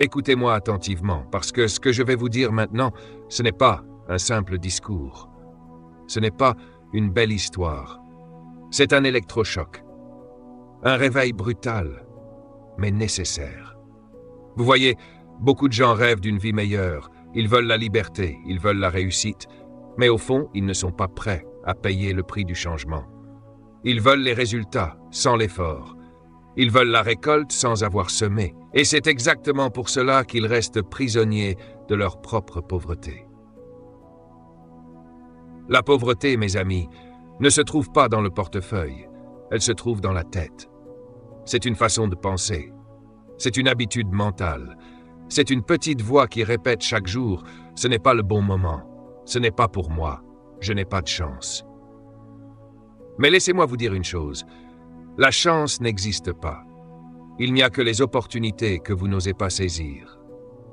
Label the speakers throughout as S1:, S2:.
S1: Écoutez-moi attentivement, parce que ce que je vais vous dire maintenant, ce n'est pas un simple discours. Ce n'est pas une belle histoire. C'est un électrochoc. Un réveil brutal, mais nécessaire. Vous voyez, beaucoup de gens rêvent d'une vie meilleure. Ils veulent la liberté, ils veulent la réussite. Mais au fond, ils ne sont pas prêts à payer le prix du changement. Ils veulent les résultats sans l'effort. Ils veulent la récolte sans avoir semé. Et c'est exactement pour cela qu'ils restent prisonniers de leur propre pauvreté. La pauvreté, mes amis, ne se trouve pas dans le portefeuille. Elle se trouve dans la tête. C'est une façon de penser. C'est une habitude mentale. C'est une petite voix qui répète chaque jour « Ce n'est pas le bon moment. Ce n'est pas pour moi. Je n'ai pas de chance. » Mais laissez-moi vous dire une chose. La chance n'existe pas. Il n'y a que les opportunités que vous n'osez pas saisir.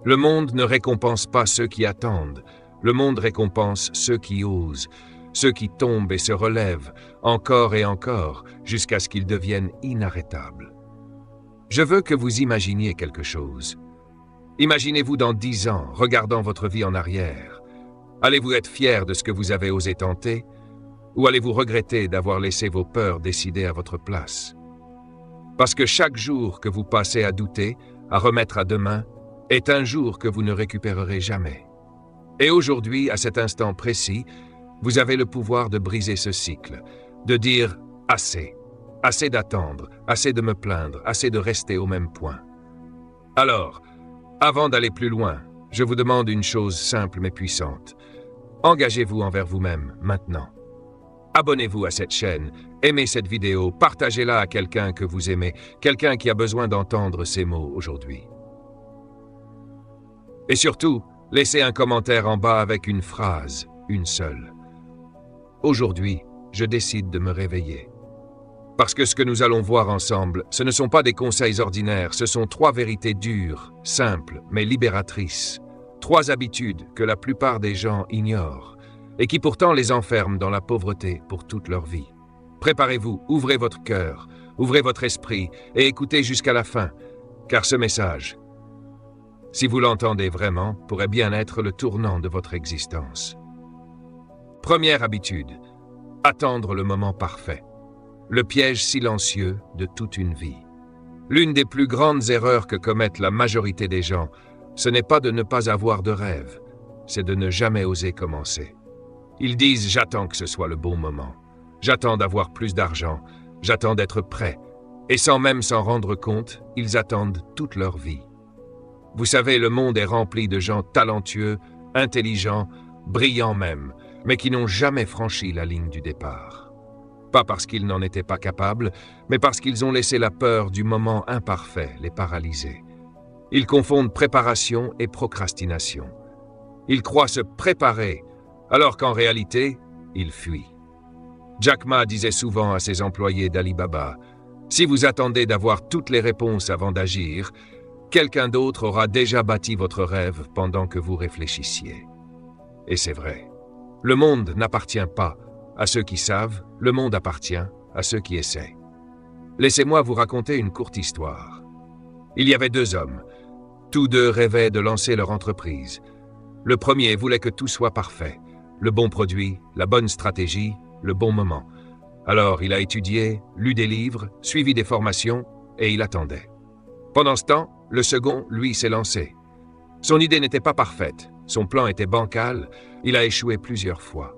S1: Le monde ne récompense pas ceux qui attendent. Le monde récompense ceux qui osent, ceux qui tombent et se relèvent encore et encore jusqu'à ce qu'ils deviennent inarrêtables. Je veux que vous imaginiez quelque chose. Imaginez-vous dans 10 ans, regardant votre vie en arrière. Allez-vous être fier de ce que vous avez osé tenter, ou allez-vous regretter d'avoir laissé vos peurs décider à votre place? Parce que chaque jour que vous passez à douter, à remettre à demain, est un jour que vous ne récupérerez jamais. Et aujourd'hui, à cet instant précis, vous avez le pouvoir de briser ce cycle, de dire « assez ». Assez d'attendre, assez de me plaindre, assez de rester au même point. Alors, avant d'aller plus loin, je vous demande une chose simple mais puissante. Engagez-vous envers vous-même maintenant. Abonnez-vous à cette chaîne, aimez cette vidéo, partagez-la à quelqu'un que vous aimez, quelqu'un qui a besoin d'entendre ces mots aujourd'hui. Et surtout, laissez un commentaire en bas avec une phrase, une seule. Aujourd'hui, je décide de me réveiller. Parce que ce que nous allons voir ensemble, ce ne sont pas des conseils ordinaires, ce sont 3 vérités dures, simples, mais libératrices. 3 habitudes que la plupart des gens ignorent et qui pourtant les enferment dans la pauvreté pour toute leur vie. Préparez-vous, ouvrez votre cœur, ouvrez votre esprit et écoutez jusqu'à la fin, car ce message, si vous l'entendez vraiment, pourrait bien être le tournant de votre existence. Première habitude, attendre le moment parfait. Le piège silencieux de toute une vie. L'une des plus grandes erreurs que commettent la majorité des gens, ce n'est pas de ne pas avoir de rêve, c'est de ne jamais oser commencer. Ils disent « j'attends que ce soit le bon moment, j'attends d'avoir plus d'argent, j'attends d'être prêt », et sans même s'en rendre compte, ils attendent toute leur vie. Vous savez, le monde est rempli de gens talentueux, intelligents, brillants même, mais qui n'ont jamais franchi la ligne du départ. Pas parce qu'ils n'en étaient pas capables, mais parce qu'ils ont laissé la peur du moment imparfait les paralyser. Ils confondent préparation et procrastination. Ils croient se préparer, alors qu'en réalité, ils fuient. Jack Ma disait souvent à ses employés d'Alibaba, « Si vous attendez d'avoir toutes les réponses avant d'agir, quelqu'un d'autre aura déjà bâti votre rêve pendant que vous réfléchissiez. » Et c'est vrai. Le monde n'appartient pas à ceux qui savent, le monde appartient à ceux qui essaient. Laissez-moi vous raconter une courte histoire. Il y avait 2 hommes. Tous 2 rêvaient de lancer leur entreprise. Le premier voulait que tout soit parfait. Le bon produit, la bonne stratégie, le bon moment. Alors il a étudié, lu des livres, suivi des formations et il attendait. Pendant ce temps, le second, lui, s'est lancé. Son idée n'était pas parfaite, son plan était bancal, il a échoué plusieurs fois.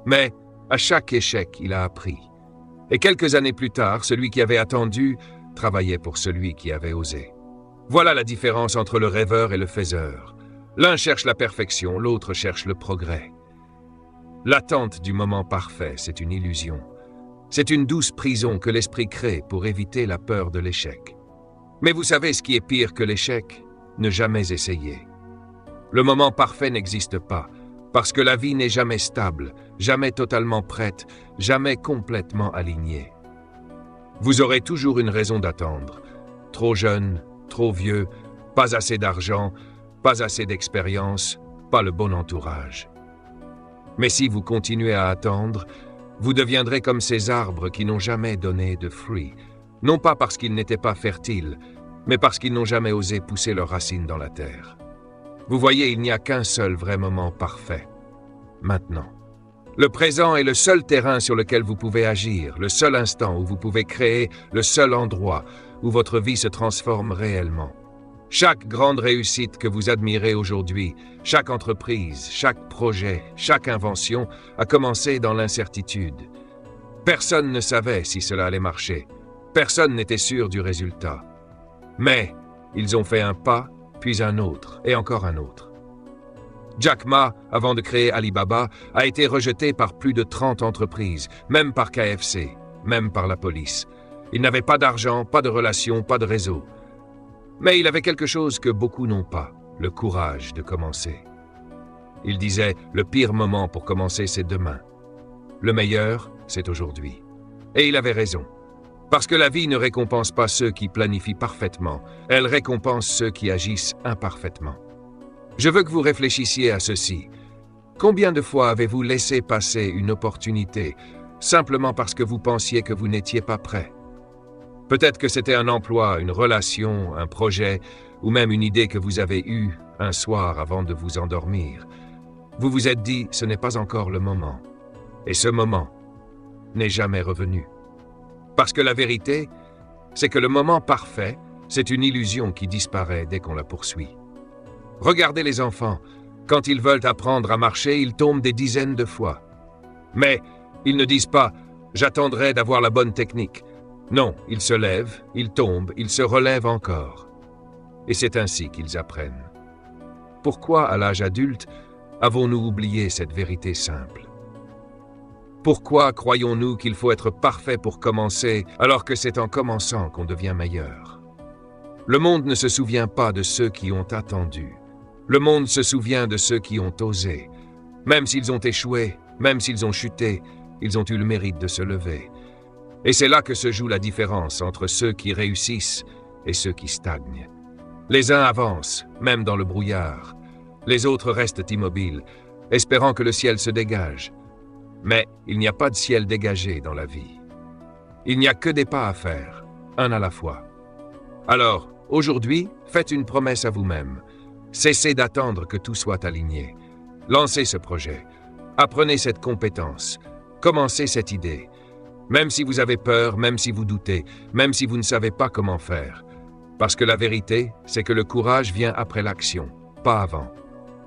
S1: Mais à chaque échec, il a appris. Et quelques années plus tard, celui qui avait attendu travaillait pour celui qui avait osé. Voilà la différence entre le rêveur et le faiseur. L'un cherche la perfection, l'autre cherche le progrès. L'attente du moment parfait, c'est une illusion. C'est une douce prison que l'esprit crée pour éviter la peur de l'échec. Mais vous savez ce qui est pire que l'échec? Ne jamais essayer. Le moment parfait n'existe pas. Parce que la vie n'est jamais stable, jamais totalement prête, jamais complètement alignée. Vous aurez toujours une raison d'attendre. Trop jeune, trop vieux, pas assez d'argent, pas assez d'expérience, pas le bon entourage. Mais si vous continuez à attendre, vous deviendrez comme ces arbres qui n'ont jamais donné de fruits, non pas parce qu'ils n'étaient pas fertiles, mais parce qu'ils n'ont jamais osé pousser leurs racines dans la terre. Vous voyez, il n'y a qu'un seul vrai moment parfait. Maintenant. Le présent est le seul terrain sur lequel vous pouvez agir, le seul instant où vous pouvez créer, le seul endroit où votre vie se transforme réellement. Chaque grande réussite que vous admirez aujourd'hui, chaque entreprise, chaque projet, chaque invention a commencé dans l'incertitude. Personne ne savait si cela allait marcher. Personne n'était sûr du résultat. Mais ils ont fait un pas, puis un autre, et encore un autre. Jack Ma, avant de créer Alibaba, a été rejeté par plus de 30 entreprises, même par KFC, même par la police. Il n'avait pas d'argent, pas de relations, pas de réseau. Mais il avait quelque chose que beaucoup n'ont pas, le courage de commencer. Il disait, le pire moment pour commencer, c'est demain. Le meilleur, c'est aujourd'hui. Et il avait raison. Parce que la vie ne récompense pas ceux qui planifient parfaitement, elle récompense ceux qui agissent imparfaitement. Je veux que vous réfléchissiez à ceci. Combien de fois avez-vous laissé passer une opportunité simplement parce que vous pensiez que vous n'étiez pas prêt? Peut-être que c'était un emploi, une relation, un projet, ou même une idée que vous avez eue un soir avant de vous endormir. Vous vous êtes dit, ce n'est pas encore le moment. Et ce moment n'est jamais revenu. Parce que la vérité, c'est que le moment parfait, c'est une illusion qui disparaît dès qu'on la poursuit. Regardez les enfants. Quand ils veulent apprendre à marcher, ils tombent des dizaines de fois. Mais ils ne disent pas « j'attendrai d'avoir la bonne technique ». Non, ils se lèvent, ils tombent, ils se relèvent encore. Et c'est ainsi qu'ils apprennent. Pourquoi, à l'âge adulte, avons-nous oublié cette vérité simple? Pourquoi croyons-nous qu'il faut être parfait pour commencer, alors que c'est en commençant qu'on devient meilleur? Le monde ne se souvient pas de ceux qui ont attendu. Le monde se souvient de ceux qui ont osé. Même s'ils ont échoué, même s'ils ont chuté, ils ont eu le mérite de se lever. Et c'est là que se joue la différence entre ceux qui réussissent et ceux qui stagnent. Les uns avancent, même dans le brouillard. Les autres restent immobiles, espérant que le ciel se dégage. Mais il n'y a pas de ciel dégagé dans la vie. Il n'y a que des pas à faire, un à la fois. Alors, aujourd'hui, faites une promesse à vous-même. Cessez d'attendre que tout soit aligné. Lancez ce projet. Apprenez cette compétence. Commencez cette idée. Même si vous avez peur, même si vous doutez, même si vous ne savez pas comment faire. Parce que la vérité, c'est que le courage vient après l'action, pas avant.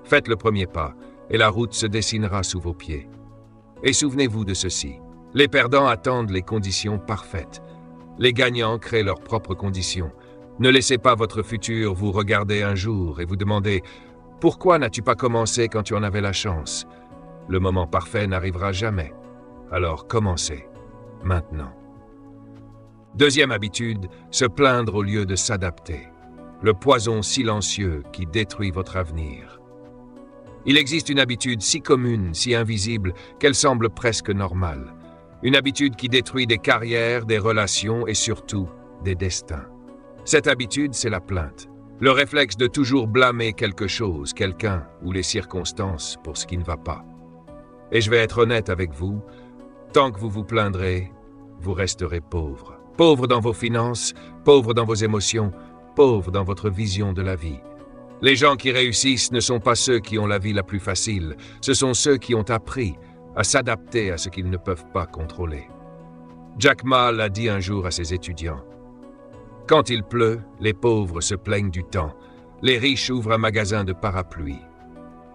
S1: Faites le premier pas, et la route se dessinera sous vos pieds. Et souvenez-vous de ceci. Les perdants attendent les conditions parfaites. Les gagnants créent leurs propres conditions. Ne laissez pas votre futur vous regarder un jour et vous demander « Pourquoi n'as-tu pas commencé quand tu en avais la chance ?» Le moment parfait n'arrivera jamais. Alors commencez. Maintenant. Deuxième habitude, se plaindre au lieu de s'adapter. Le poison silencieux qui détruit votre avenir. Il existe une habitude si commune, si invisible, qu'elle semble presque normale. Une habitude qui détruit des carrières, des relations et surtout des destins. Cette habitude, c'est la plainte. Le réflexe de toujours blâmer quelque chose, quelqu'un ou les circonstances pour ce qui ne va pas. Et je vais être honnête avec vous, tant que vous vous plaindrez, vous resterez pauvre. Pauvre dans vos finances, pauvre dans vos émotions, pauvre dans votre vision de la vie. Les gens qui réussissent ne sont pas ceux qui ont la vie la plus facile, ce sont ceux qui ont appris à s'adapter à ce qu'ils ne peuvent pas contrôler. Jack Ma l'a dit un jour à ses étudiants. Quand il pleut, les pauvres se plaignent du temps. Les riches ouvrent un magasin de parapluies.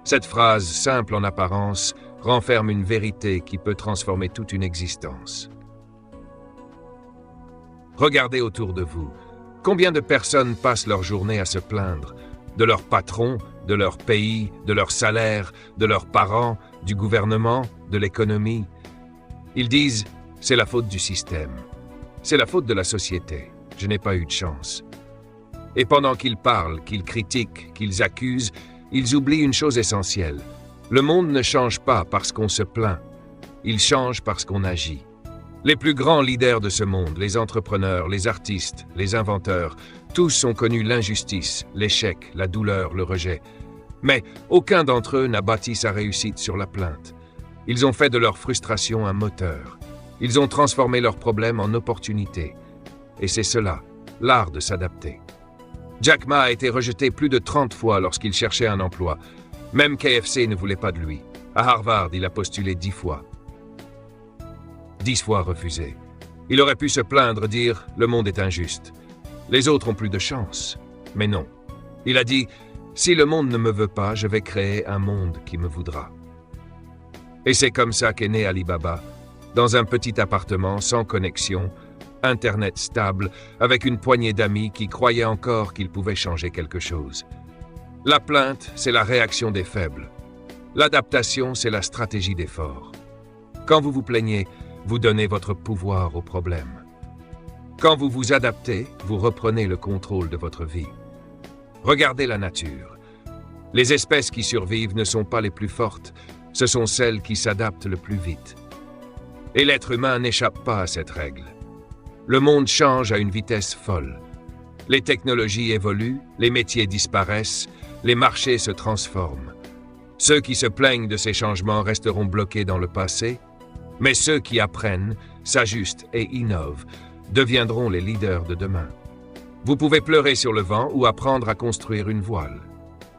S1: Cette phrase, simple en apparence, renferme une vérité qui peut transformer toute une existence. Regardez autour de vous. Combien de personnes passent leur journée à se plaindre de leur patron, de leur pays, de leur salaire, de leurs parents, du gouvernement, de l'économie? Ils disent « c'est la faute du système, c'est la faute de la société, je n'ai pas eu de chance ». Et pendant qu'ils parlent, qu'ils critiquent, qu'ils accusent, ils oublient une chose essentielle. Le monde ne change pas parce qu'on se plaint, il change parce qu'on agit. Les plus grands leaders de ce monde, les entrepreneurs, les artistes, les inventeurs, tous ont connu l'injustice, l'échec, la douleur, le rejet. Mais aucun d'entre eux n'a bâti sa réussite sur la plainte. Ils ont fait de leur frustration un moteur. Ils ont transformé leurs problèmes en opportunités. Et c'est cela, l'art de s'adapter. Jack Ma a été rejeté plus de 30 fois lorsqu'il cherchait un emploi. Même KFC ne voulait pas de lui. À Harvard, il a postulé 10 fois. 10 fois refusé. Il aurait pu se plaindre, dire « Le monde est injuste. Les autres ont plus de chance. » Mais non. Il a dit « Si le monde ne me veut pas, je vais créer un monde qui me voudra. » Et c'est comme ça qu'est né Alibaba, dans un petit appartement sans connexion, Internet stable, avec une poignée d'amis qui croyaient encore qu'ils pouvaient changer quelque chose. La plainte, c'est la réaction des faibles. L'adaptation, c'est la stratégie des forts. Quand vous vous plaignez, vous donnez votre pouvoir au problème. Quand vous vous adaptez, vous reprenez le contrôle de votre vie. Regardez la nature. Les espèces qui survivent ne sont pas les plus fortes, ce sont celles qui s'adaptent le plus vite. Et l'être humain n'échappe pas à cette règle. Le monde change à une vitesse folle. Les technologies évoluent, les métiers disparaissent, les marchés se transforment. Ceux qui se plaignent de ces changements resteront bloqués dans le passé, mais ceux qui apprennent, s'ajustent et innovent deviendront les leaders de demain. Vous pouvez pleurer sur le vent ou apprendre à construire une voile.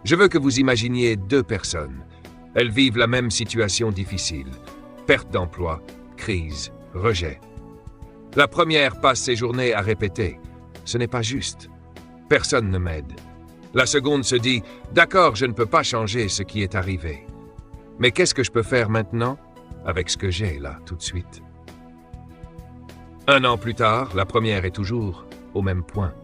S1: Je veux que vous imaginiez 2 personnes. Elles vivent la même situation difficile. Perte d'emploi, crise, rejet. La première passe ses journées à répéter « Ce n'est pas juste. Personne ne m'aide. » La seconde se dit « D'accord, je ne peux pas changer ce qui est arrivé. Mais qu'est-ce que je peux faire maintenant avec ce que j'ai là tout de suite ?» 1 an plus tard, la première est toujours au même point.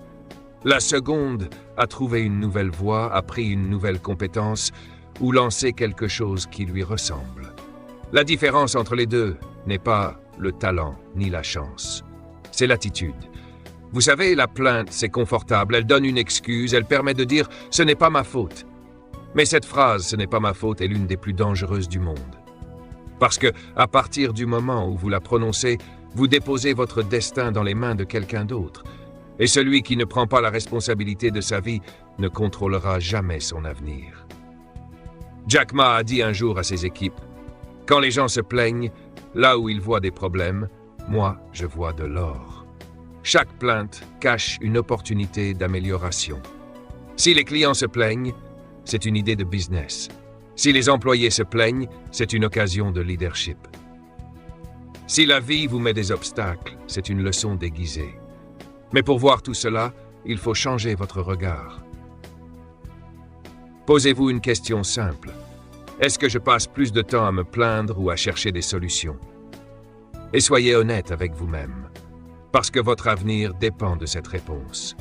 S1: La seconde a trouvé une nouvelle voie, appris une nouvelle compétence ou lancé quelque chose qui lui ressemble. La différence entre les deux n'est pas le talent ni la chance. C'est l'attitude. Vous savez, la plainte, c'est confortable, elle donne une excuse, elle permet de dire « ce n'est pas ma faute ». Mais cette phrase « ce n'est pas ma faute » est l'une des plus dangereuses du monde. Parce que, à partir du moment où vous la prononcez, vous déposez votre destin dans les mains de quelqu'un d'autre. Et celui qui ne prend pas la responsabilité de sa vie ne contrôlera jamais son avenir. Jack Ma a dit un jour à ses équipes « Quand les gens se plaignent, là où ils voient des problèmes, moi, je vois de l'or. » Chaque plainte cache une opportunité d'amélioration. Si les clients se plaignent, c'est une idée de business. Si les employés se plaignent, c'est une occasion de leadership. Si la vie vous met des obstacles, c'est une leçon déguisée. Mais pour voir tout cela, il faut changer votre regard. Posez-vous une question simple. Est-ce que je passe plus de temps à me plaindre ou à chercher des solutions? Et soyez honnête avec vous-même, parce que votre avenir dépend de cette réponse.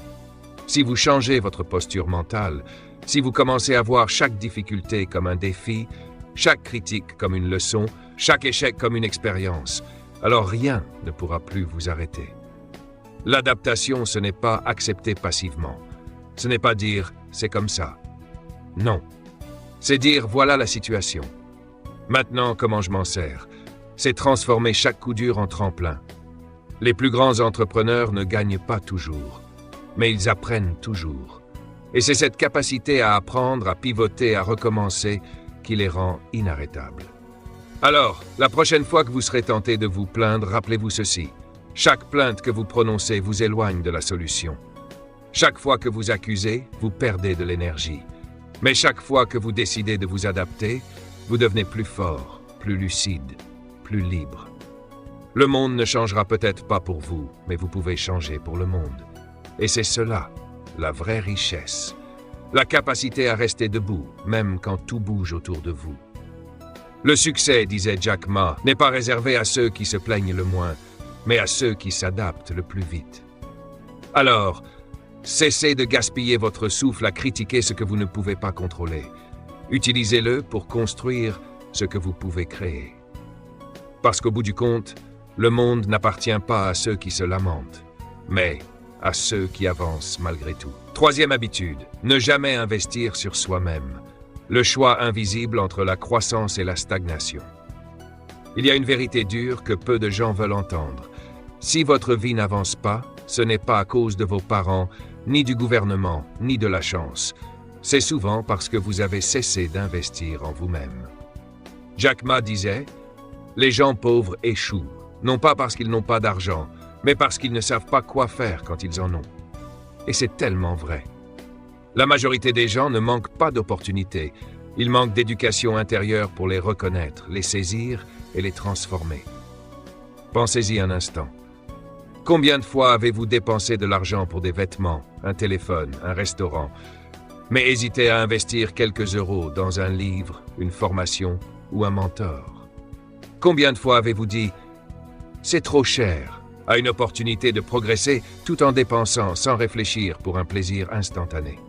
S1: Si vous changez votre posture mentale, si vous commencez à voir chaque difficulté comme un défi, chaque critique comme une leçon, chaque échec comme une expérience, alors rien ne pourra plus vous arrêter. L'adaptation, ce n'est pas accepter passivement. Ce n'est pas dire « c'est comme ça ». Non. C'est dire « voilà la situation. Maintenant, comment je m'en sers ?» C'est transformer chaque coup dur en tremplin. Les plus grands entrepreneurs ne gagnent pas toujours, mais ils apprennent toujours. Et c'est cette capacité à apprendre, à pivoter, à recommencer qui les rend inarrêtables. Alors, la prochaine fois que vous serez tenté de vous plaindre, rappelez-vous ceci. Chaque plainte que vous prononcez vous éloigne de la solution. Chaque fois que vous accusez, vous perdez de l'énergie. Mais chaque fois que vous décidez de vous adapter, vous devenez plus fort, plus lucide, plus libre. Le monde ne changera peut-être pas pour vous, mais vous pouvez changer pour le monde. Et c'est cela, la vraie richesse. La capacité à rester debout, même quand tout bouge autour de vous. Le succès, disait Jack Ma, n'est pas réservé à ceux qui se plaignent le moins, mais à ceux qui s'adaptent le plus vite. Alors, cessez de gaspiller votre souffle à critiquer ce que vous ne pouvez pas contrôler. Utilisez-le pour construire ce que vous pouvez créer. Parce qu'au bout du compte, le monde n'appartient pas à ceux qui se lamentent, mais à ceux qui avancent malgré tout. 3e habitude, ne jamais investir sur soi-même. Le choix invisible entre la croissance et la stagnation. Il y a une vérité dure que peu de gens veulent entendre. Si votre vie n'avance pas, ce n'est pas à cause de vos parents, ni du gouvernement, ni de la chance. C'est souvent parce que vous avez cessé d'investir en vous-même. Jack Ma disait « Les gens pauvres échouent, non pas parce qu'ils n'ont pas d'argent, mais parce qu'ils ne savent pas quoi faire quand ils en ont. » Et c'est tellement vrai. La majorité des gens ne manquent pas d'opportunités. Ils manquent d'éducation intérieure pour les reconnaître, les saisir et les transformer. Pensez-y un instant. Combien de fois avez-vous dépensé de l'argent pour des vêtements, un téléphone, un restaurant, mais hésité à investir quelques euros dans un livre, une formation ou un mentor? Combien de fois avez-vous dit « c'est trop cher » à une opportunité de progresser tout en dépensant sans réfléchir pour un plaisir instantané?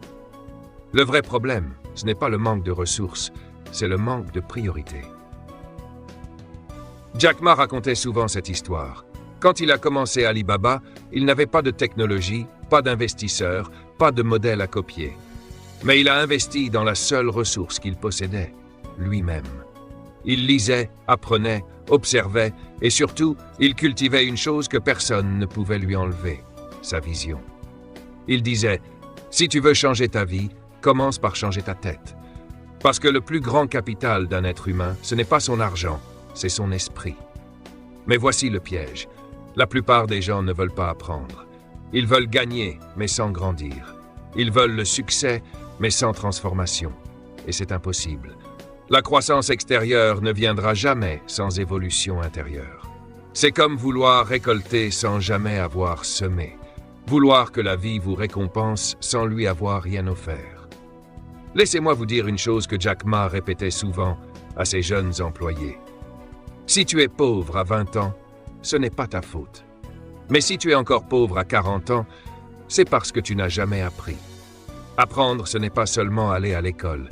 S1: Le vrai problème, ce n'est pas le manque de ressources, c'est le manque de priorité. Jack Ma racontait souvent cette histoire. Quand il a commencé Alibaba, il n'avait pas de technologie, pas d'investisseurs, pas de modèle à copier. Mais il a investi dans la seule ressource qu'il possédait, lui-même. Il lisait, apprenait, observait et surtout, il cultivait une chose que personne ne pouvait lui enlever, sa vision. Il disait « Si tu veux changer ta vie, commence par changer ta tête. » Parce que le plus grand capital d'un être humain, ce n'est pas son argent, c'est son esprit. Mais voici le piège. La plupart des gens ne veulent pas apprendre. Ils veulent gagner, mais sans grandir. Ils veulent le succès, mais sans transformation. Et c'est impossible. La croissance extérieure ne viendra jamais sans évolution intérieure. C'est comme vouloir récolter sans jamais avoir semé. Vouloir que la vie vous récompense sans lui avoir rien offert. Laissez-moi vous dire une chose que Jack Ma répétait souvent à ses jeunes employés. Si tu es pauvre à 20 ans, ce n'est pas ta faute. Mais si tu es encore pauvre à 40 ans, c'est parce que tu n'as jamais appris. Apprendre, ce n'est pas seulement aller à l'école,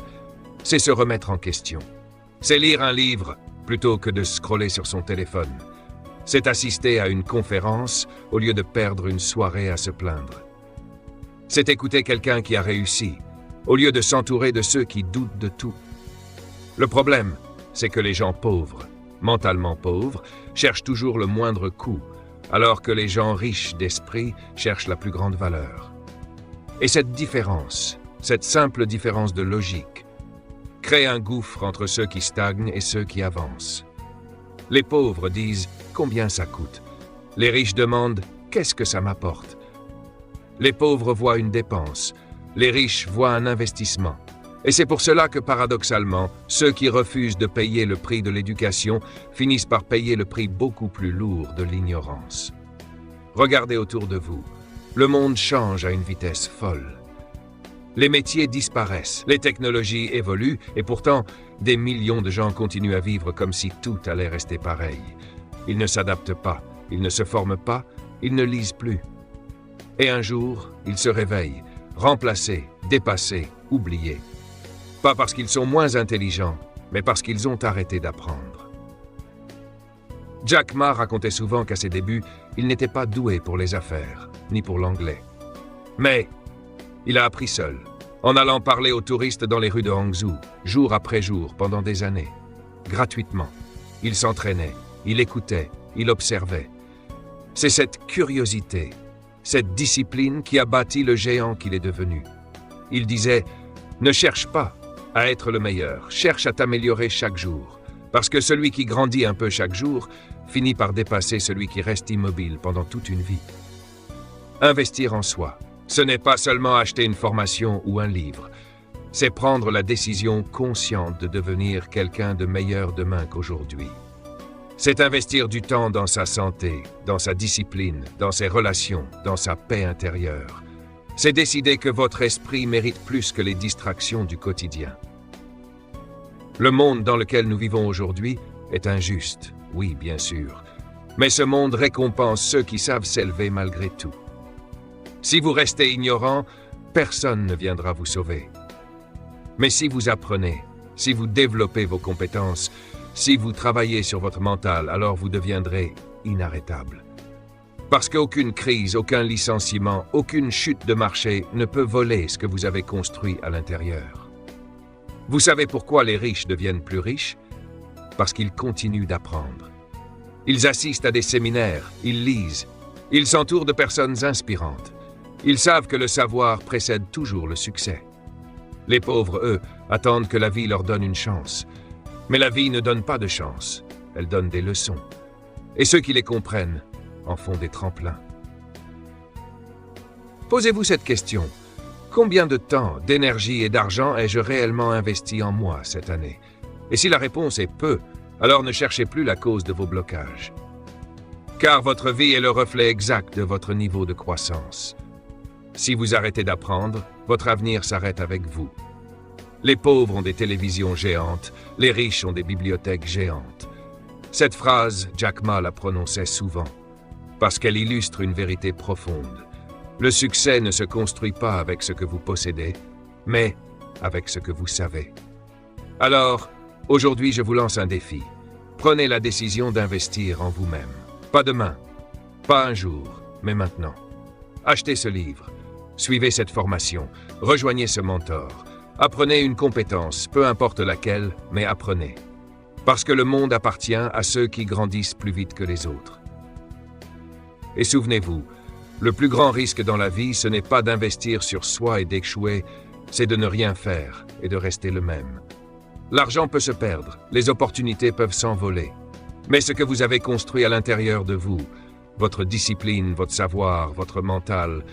S1: c'est se remettre en question. C'est lire un livre plutôt que de scroller sur son téléphone. C'est assister à une conférence au lieu de perdre une soirée à se plaindre. C'est écouter quelqu'un qui a réussi, au lieu de s'entourer de ceux qui doutent de tout. Le problème, c'est que les gens pauvres, mentalement pauvres, cherchent toujours le moindre coût, alors que les gens riches d'esprit cherchent la plus grande valeur. Et cette différence, cette simple différence de logique, crée un gouffre entre ceux qui stagnent et ceux qui avancent. Les pauvres disent « combien ça coûte ?» Les riches demandent « qu'est-ce que ça m'apporte ?» Les pauvres voient une dépense, les riches voient un investissement. Et c'est pour cela que, paradoxalement, ceux qui refusent de payer le prix de l'éducation finissent par payer le prix beaucoup plus lourd de l'ignorance. Regardez autour de vous. Le monde change à une vitesse folle. Les métiers disparaissent, les technologies évoluent, et pourtant, des millions de gens continuent à vivre comme si tout allait rester pareil. Ils ne s'adaptent pas, ils ne se forment pas, ils ne lisent plus. Et un jour, ils se réveillent, remplacés, dépassés, oubliés. Pas parce qu'ils sont moins intelligents, mais parce qu'ils ont arrêté d'apprendre. Jack Ma racontait souvent qu'à ses débuts, il n'était pas doué pour les affaires, ni pour l'anglais. Mais il a appris seul, en allant parler aux touristes dans les rues de Hangzhou, jour après jour, pendant des années, gratuitement. Il s'entraînait, il écoutait, il observait. C'est cette curiosité, cette discipline qui a bâti le géant qu'il est devenu. Il disait « Ne cherche pas à être le meilleur, cherche à t'améliorer chaque jour, parce que celui qui grandit un peu chaque jour finit par dépasser celui qui reste immobile pendant toute une vie. » Investir en soi, ce n'est pas seulement acheter une formation ou un livre, c'est prendre la décision consciente de devenir quelqu'un de meilleur demain qu'aujourd'hui. C'est investir du temps dans sa santé, dans sa discipline, dans ses relations, dans sa paix intérieure. C'est décider que votre esprit mérite plus que les distractions du quotidien. Le monde dans lequel nous vivons aujourd'hui est injuste, oui, bien sûr, mais ce monde récompense ceux qui savent s'élever malgré tout. Si vous restez ignorant, personne ne viendra vous sauver. Mais si vous apprenez, si vous développez vos compétences, si vous travaillez sur votre mental, alors vous deviendrez inarrêtable. Parce qu'aucune crise, aucun licenciement, aucune chute de marché ne peut voler ce que vous avez construit à l'intérieur. Vous savez pourquoi les riches deviennent plus riches? Parce qu'ils continuent d'apprendre. Ils assistent à des séminaires, ils lisent, ils s'entourent de personnes inspirantes. Ils savent que le savoir précède toujours le succès. Les pauvres, eux, attendent que la vie leur donne une chance. Mais la vie ne donne pas de chance, elle donne des leçons. Et ceux qui les comprennent en font des tremplins. Posez-vous cette question. Combien de temps, d'énergie et d'argent ai-je réellement investi en moi cette année? Et si la réponse est peu, alors ne cherchez plus la cause de vos blocages. Car votre vie est le reflet exact de votre niveau de croissance. Si vous arrêtez d'apprendre, votre avenir s'arrête avec vous. Les pauvres ont des télévisions géantes, les riches ont des bibliothèques géantes. Cette phrase, Jack Ma la prononçait souvent, parce qu'elle illustre une vérité profonde. Le succès ne se construit pas avec ce que vous possédez, mais avec ce que vous savez. Alors, aujourd'hui, je vous lance un défi. Prenez la décision d'investir en vous-même. Pas demain, pas un jour, mais maintenant. Achetez ce livre, suivez cette formation, rejoignez ce mentor, apprenez une compétence, peu importe laquelle, mais apprenez. Parce que le monde appartient à ceux qui grandissent plus vite que les autres. Et souvenez-vous, le plus grand risque dans la vie, ce n'est pas d'investir sur soi et d'échouer, c'est de ne rien faire et de rester le même. L'argent peut se perdre, les opportunités peuvent s'envoler. Mais ce que vous avez construit à l'intérieur de vous, votre discipline, votre savoir, votre mental,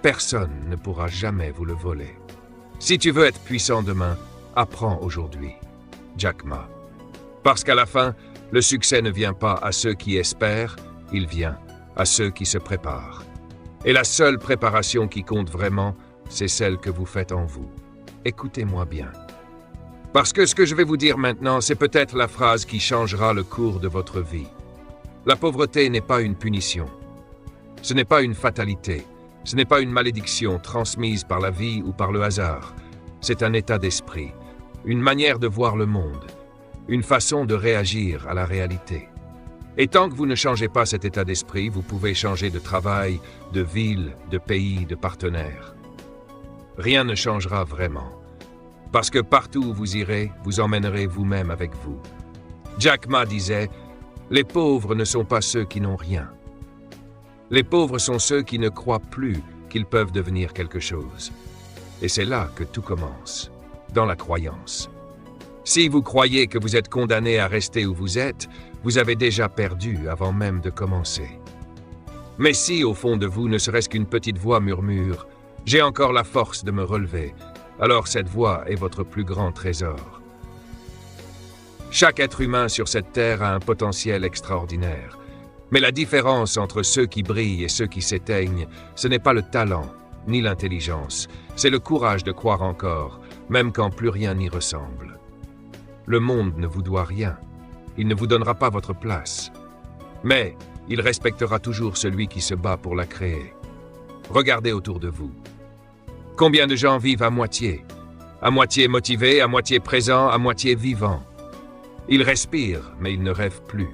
S1: personne ne pourra jamais vous le voler. Si tu veux être puissant demain, apprends aujourd'hui. Jack Ma. Parce qu'à la fin, le succès ne vient pas à ceux qui espèrent, il vient à ceux qui se préparent. Et la seule préparation qui compte vraiment, c'est celle que vous faites en vous. Écoutez-moi bien. Parce que ce que je vais vous dire maintenant, c'est peut-être la phrase qui changera le cours de votre vie. La pauvreté n'est pas une punition. Ce n'est pas une fatalité. Ce n'est pas une malédiction transmise par la vie ou par le hasard. C'est un état d'esprit, une manière de voir le monde, une façon de réagir à la réalité. Et tant que vous ne changez pas cet état d'esprit, vous pouvez changer de travail, de ville, de pays, de partenaire. Rien ne changera vraiment. Parce que partout où vous irez, vous emmènerez vous-même avec vous. Jack Ma disait, « Les pauvres ne sont pas ceux qui n'ont rien. Les pauvres sont ceux qui ne croient plus qu'ils peuvent devenir quelque chose. » Et c'est là que tout commence, dans la croyance. Si vous croyez que vous êtes condamné à rester où vous êtes, vous avez déjà perdu avant même de commencer. Mais si, au fond de vous, ne serait-ce qu'une petite voix murmure « J'ai encore la force de me relever », alors cette voix est votre plus grand trésor. Chaque être humain sur cette terre a un potentiel extraordinaire. Mais la différence entre ceux qui brillent et ceux qui s'éteignent, ce n'est pas le talent, ni l'intelligence, c'est le courage de croire encore, même quand plus rien n'y ressemble. Le monde ne vous doit rien. Il ne vous donnera pas votre place. Mais il respectera toujours celui qui se bat pour la créer. Regardez autour de vous. Combien de gens vivent à moitié motivés, à moitié présents, à moitié vivants. Ils respirent, mais ils ne rêvent plus.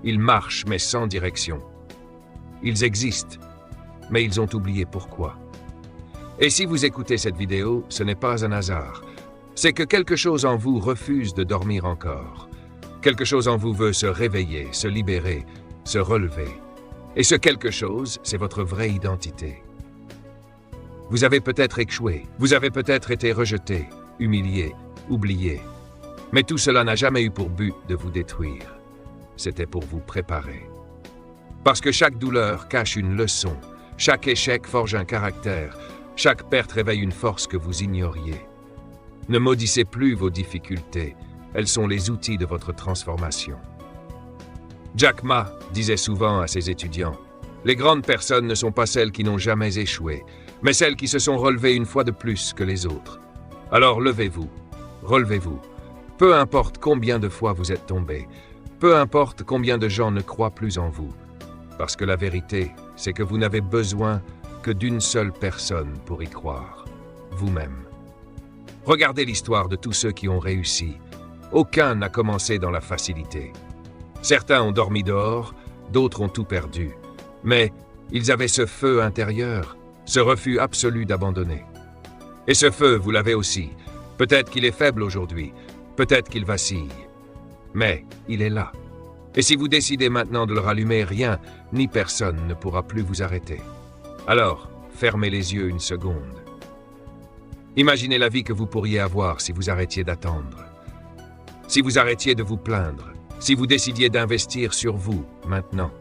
S1: Ils marchent, mais sans direction. Ils existent, mais ils ont oublié pourquoi. Et si vous écoutez cette vidéo, ce n'est pas un hasard. C'est que quelque chose en vous refuse de dormir encore. Quelque chose en vous veut se réveiller, se libérer, se relever. Et ce quelque chose, c'est votre vraie identité. Vous avez peut-être échoué, vous avez peut-être été rejeté, humilié, oublié. Mais tout cela n'a jamais eu pour but de vous détruire. C'était pour vous préparer. Parce que chaque douleur cache une leçon, chaque échec forge un caractère, chaque perte réveille une force que vous ignoriez. Ne maudissez plus vos difficultés, elles sont les outils de votre transformation. Jack Ma disait souvent à ses étudiants, « Les grandes personnes ne sont pas celles qui n'ont jamais échoué, mais celles qui se sont relevées une fois de plus que les autres. Alors levez-vous, relevez-vous. Peu importe combien de fois vous êtes tombé, peu importe combien de gens ne croient plus en vous, parce que la vérité, c'est que vous n'avez besoin que d'une seule personne pour y croire, vous-même. Regardez l'histoire de tous ceux qui ont réussi. Aucun n'a commencé dans la facilité. Certains ont dormi dehors, d'autres ont tout perdu. Mais ils avaient ce feu intérieur, ce refus absolu d'abandonner. Et ce feu, vous l'avez aussi. Peut-être qu'il est faible aujourd'hui, peut-être qu'il vacille. Mais il est là. Et si vous décidez maintenant de le rallumer, rien ni personne ne pourra plus vous arrêter. Alors, fermez les yeux une seconde. Imaginez la vie que vous pourriez avoir si vous arrêtiez d'attendre. Si vous arrêtiez de vous plaindre, si vous décidiez d'investir sur vous, maintenant.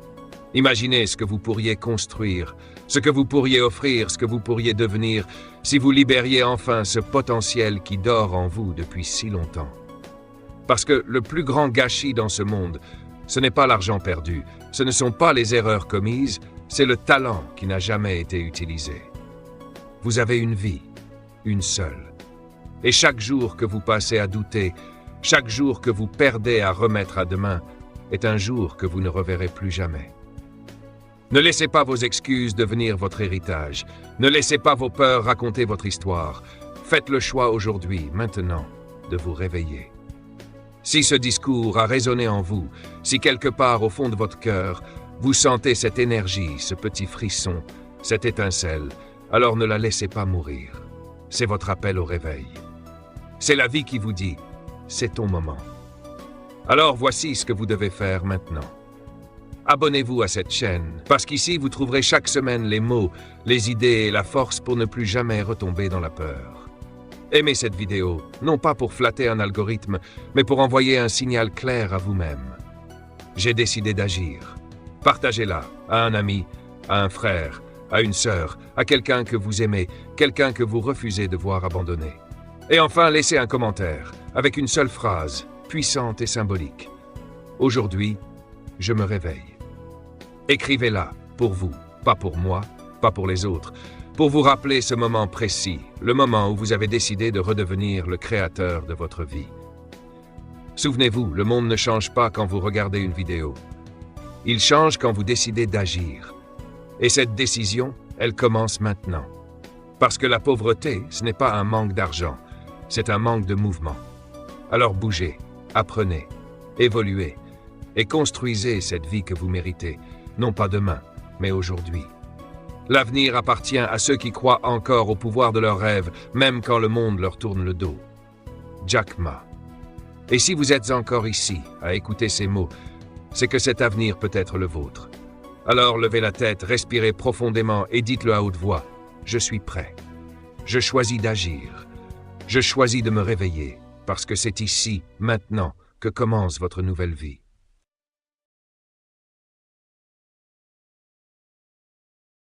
S1: Imaginez ce que vous pourriez construire ce que vous pourriez offrir, ce que vous pourriez devenir, si vous libériez enfin ce potentiel qui dort en vous depuis si longtemps. Parce que le plus grand gâchis dans ce monde, ce n'est pas l'argent perdu, ce ne sont pas les erreurs commises, c'est le talent qui n'a jamais été utilisé. Vous avez une vie, une seule. Et chaque jour que vous passez à douter, chaque jour que vous perdez à remettre à demain, est un jour que vous ne reverrez plus jamais. Ne laissez pas vos excuses devenir votre héritage. Ne laissez pas vos peurs raconter votre histoire. Faites le choix aujourd'hui, maintenant, de vous réveiller. Si ce discours a résonné en vous, si quelque part au fond de votre cœur, vous sentez cette énergie, ce petit frisson, cette étincelle, alors ne la laissez pas mourir. C'est votre appel au réveil. C'est la vie qui vous dit « c'est ton moment ». Alors voici ce que vous devez faire maintenant. Abonnez-vous à cette chaîne, parce qu'ici vous trouverez chaque semaine les mots, les idées et la force pour ne plus jamais retomber dans la peur. Aimez cette vidéo, non pas pour flatter un algorithme, mais pour envoyer un signal clair à vous-même. J'ai décidé d'agir. Partagez-la à un ami, à un frère, à une sœur, à quelqu'un que vous aimez, quelqu'un que vous refusez de voir abandonné. Et enfin, laissez un commentaire, avec une seule phrase, puissante et symbolique. Aujourd'hui, je me réveille. Écrivez-la, pour vous, pas pour moi, pas pour les autres, pour vous rappeler ce moment précis, le moment où vous avez décidé de redevenir le créateur de votre vie. Souvenez-vous, le monde ne change pas quand vous regardez une vidéo. Il change quand vous décidez d'agir. Et cette décision, elle commence maintenant. Parce que la pauvreté, ce n'est pas un manque d'argent, c'est un manque de mouvement. Alors bougez, apprenez, évoluez et construisez cette vie que vous méritez, non pas demain, mais aujourd'hui. L'avenir appartient à ceux qui croient encore au pouvoir de leurs rêves, même quand le monde leur tourne le dos. Jack Ma. Et si vous êtes encore ici, à écouter ces mots, c'est que cet avenir peut être le vôtre. Alors levez la tête, respirez profondément et dites-le à haute voix. Je suis prêt. Je choisis d'agir. Je choisis de me réveiller, parce que c'est ici, maintenant, que commence votre nouvelle vie.